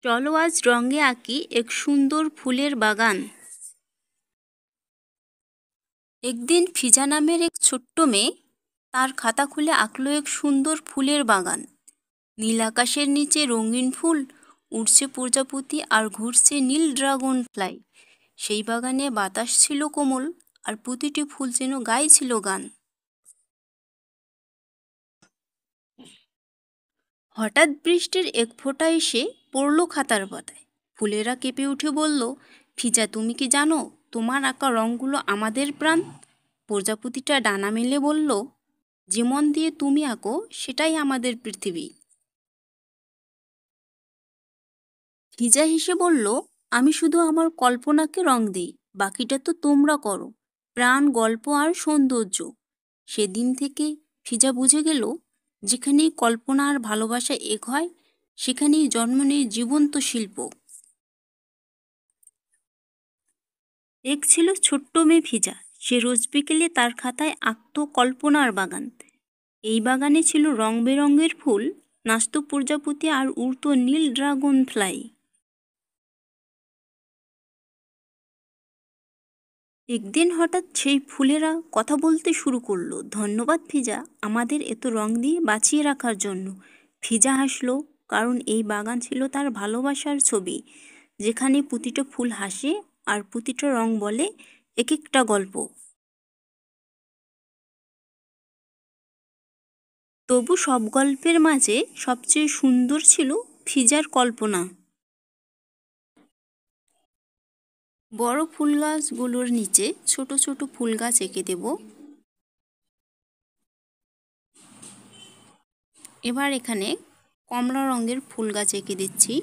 চলো আজ রঙে আঁকি এক সুন্দর ফুলের বাগান। একদিন ফিজা নামের এক ছোট্ট মেয়ে তার খাতা খুলে আঁকলো এক সুন্দর ফুলের বাগান। নীল আকাশের নিচে রঙিন ফুল, উড়ছে প্রজাপতি আর ঘুরছে নীল ড্রাগন ফ্লাই। সেই বাগানে বাতাস ছিল কোমল, আর প্রতিটি ফুল যেন গাইছিল গান। হঠাৎ বৃষ্টির এক ফোঁটা এসে পড়ল খাতার পাতায়। ফুলেরা কেঁপে উঠে বলল, ফিজা তুমি কি জানো, তোমার আঁকা রঙগুলো আমাদের প্রাণ। প্রজাপতিটা ডানা মেলে বলল, যে মন দিয়ে তুমি আঁকো সেটাই আমাদের পৃথিবী। ফিজা হেসে বলল, আমি শুধু আমার কল্পনাকে রং দিই, বাকিটা তো তোমরা করো, প্রাণ, গল্প আর সৌন্দর্য। সেদিন থেকে ফিজা বুঝে গেল, যেখানেই কল্পনা আর ভালোবাসা এক হয়, সেখানেই জন্ম নেয় জীবন্ত শিল্প। এক ছিল ছোট্ট মেয়ে ফিজা। সে রোজ বিকেলে তার খাতায় আঁকত কল্পনার বাগান। এই বাগানে ছিল রং বেরঙের ফুল, নাচত প্রজাপতি আর উড়ত নীল ড্রাগন ফ্লাই। একদিন হঠাৎ সেই ফুলেরা কথা বলতে শুরু করলো, ধন্যবাদ ফিজা, আমাদের এত রং দিয়ে বাঁচিয়ে রাখার জন্য। ফিজা হাসলো, কারণ এই বাগান ছিল তার ভালোবাসার ছবি, যেখানে প্রতিটা ফুল হাসে আর প্রতিটা রং বলে এক একটা গল্প। তবু সব গল্পের মাঝে সবচেয়ে সুন্দর ছিল ফিজার কল্পনা। বড় ফুল গাছগুলোর নিচে ছোট ছোট ফুল গাছ এঁকে দেব। এবার এখানে কমলা রঙের ফুল গাছ এঁকে দিচ্ছি।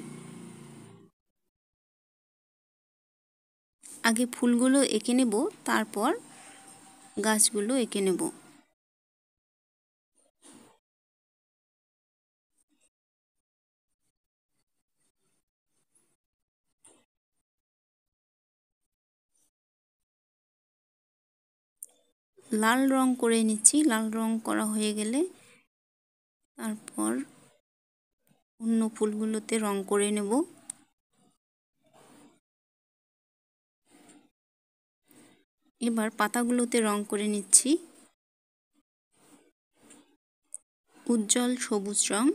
আগে ফুলগুলো এঁকে নেব, তারপর গাছগুলো এঁকে নেব। লাল রং করে নিচ্ছি। লাল রং করা হয়ে গেলে তারপর অন্য ফুলগুলোতে রং করে নেব। এবার পাতাগুলোতে রং করে নিচ্ছি। উজ্জ্বল সবুজ রং।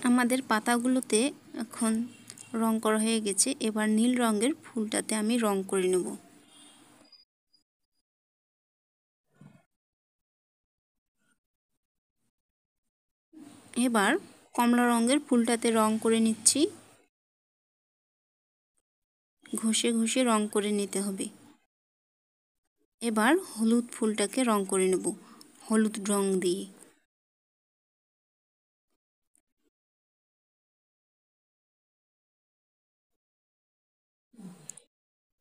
আমাদের পাতাগুলোতে এখন রং করা হয়ে গেছে। এবার নীল রঙের ফুলটাতে আমি রং করে নেব। এবার কমলা রঙের ফুলটাতে রং করে নিচ্ছি। ঘষে ঘষে রং করে নিতে হবে। এবার হলুদ ফুলটাকে রং করে নেব হলুদ রং দিয়ে।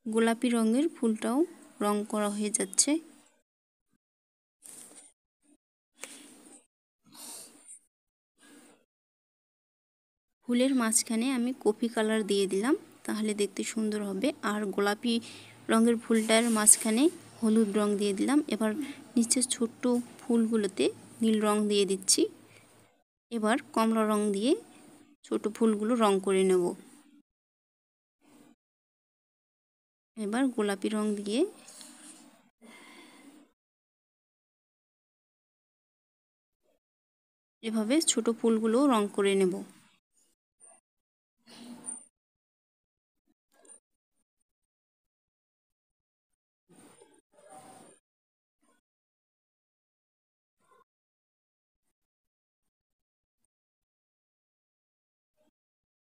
গোলাপি রঙের ফুলটাও রং করা হয়ে যাচ্ছে। ফুলের মাঝখানে আমি কফি কালার দিয়ে দিলাম, তাহলে দেখতে সুন্দর হবে। আর গোলাপি রঙের ফুলটার মাঝখানে হলুদ রং দিয়ে দিলাম। এবার নিচের ছোট্ট ফুলগুলোতে নীল রং দিয়ে দিচ্ছি। এবার কমলা রং দিয়ে ছোট ফুলগুলো রং করে নেব। এবার গোলাপি রং দিয়ে এভাবে ছোট ফুলগুলো রং করে নেব।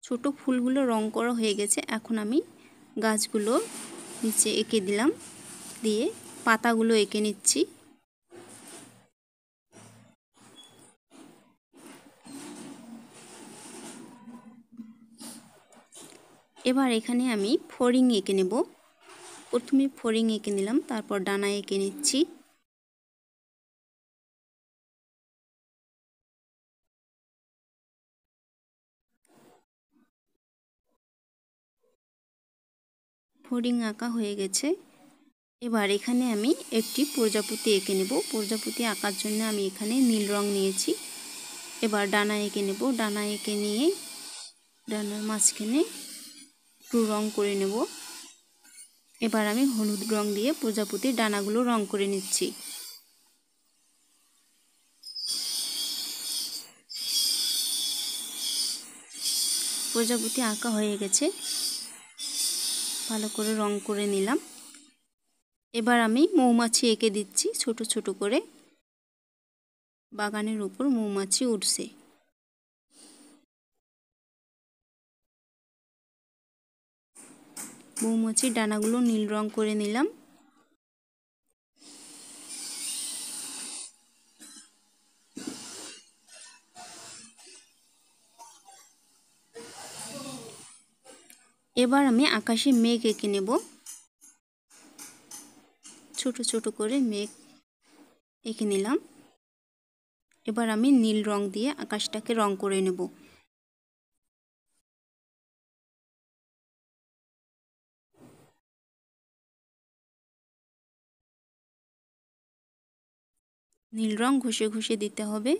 ছোট ফুলগুলো রং করা হয়ে গেছে। এখন আমি গাছগুলো নিচে এঁকে দিলাম, দিয়ে পাতাগুলো এঁকে নিচ্ছি। এবার এখানে আমি ফড়িং এঁকে নেব। প্রথমে ফড়িং এঁকে নিলাম, তারপর ডানা এঁকে নিচ্ছি। ফড়িং আঁকা হয়ে গেছে। এবার এখানে আমি একটি প্রজাপতি এঁকে নেব। প্রজাপতি আঁকার জন্য আমি এখানে নীল রং নিয়েছি। এবার ডানা এঁকে নেব। ডানা এঁকে নিয়ে ডানার মাঝখানে একটু রং করে নেব। এবার আমি হলুদ রং দিয়ে প্রজাপতির ডানাগুলো রং করে নিচ্ছি। প্রজাপতি আঁকা হয়ে গেছে, ভালো করে রং করে নিলাম। এবার আমি মৌমাছি এঁকে দিচ্ছি ছোট ছোট করে। বাগানের উপর মৌমাছি উঠছে। মৌমাছির ডানাগুলো নীল রং করে নিলাম। এবার আমি আকাশে মেঘ এঁকে নেব। ছোট ছোট করে মেঘ এঁকে নিলাম। এবার আমি নীল রং দিয়ে আকাশটাকে রং করে নেব। নীল রং ঘষে ঘষে দিতে হবে।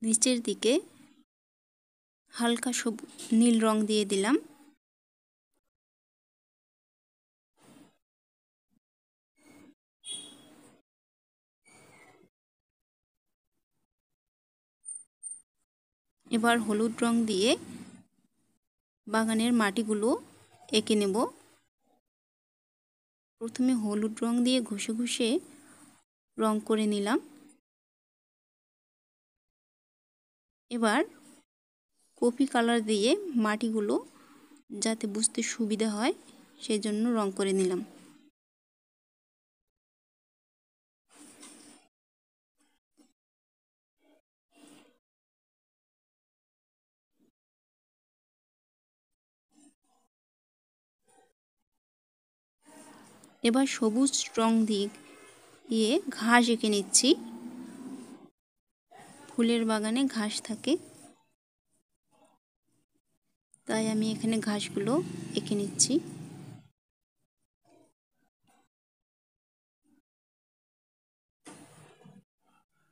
নিচের দিকে হালকা নীল রং দিয়ে দিলাম। এবার হলুদ রং দিয়ে বাগানের মাটিগুলো এঁকে নেব। প্রথমে হলুদ রং দিয়ে ঘষে ঘষে রং করে নিলাম। এবার কফি কালার দিয়ে মাটিগুলো যাতে বুঝতে সুবিধা হয় সেই জন্য রং করে নিলাম। এবার সবুজ রং দিয়ে ঘাস এঁকে নিচ্ছি। ফুলের বাগানে ঘাস থাকে, তাই আমি এখানে ঘাসগুলো এঁকে নিচ্ছি।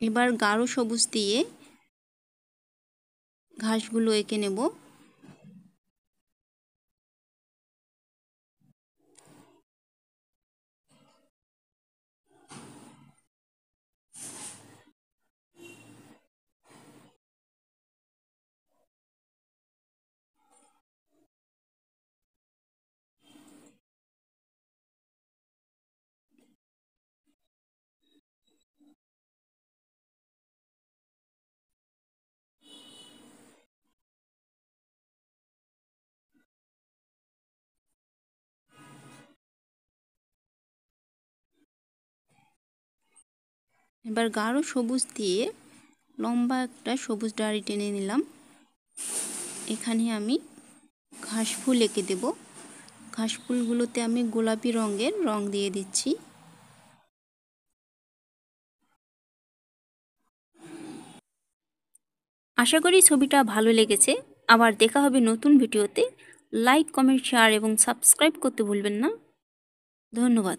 এবার গাঢ় সবুজ দিয়ে ঘাসগুলো এঁকে নেব। এবার গাঢ় সবুজ দিয়ে লম্বা একটা সবুজ ডাঁড়ি টেনে নিলাম। এখানে আমি ঘাস ফুল এঁকে দেব। ঘাস ফুলগুলোতে আমি গোলাপি রঙের রং দিয়ে দিচ্ছি। আশা করি ছবিটা ভালো লেগেছে। আবার দেখা হবে নতুন ভিডিওতে। লাইক, কমেন্ট, শেয়ার এবং সাবস্ক্রাইব করতে ভুলবেন না। ধন্যবাদ।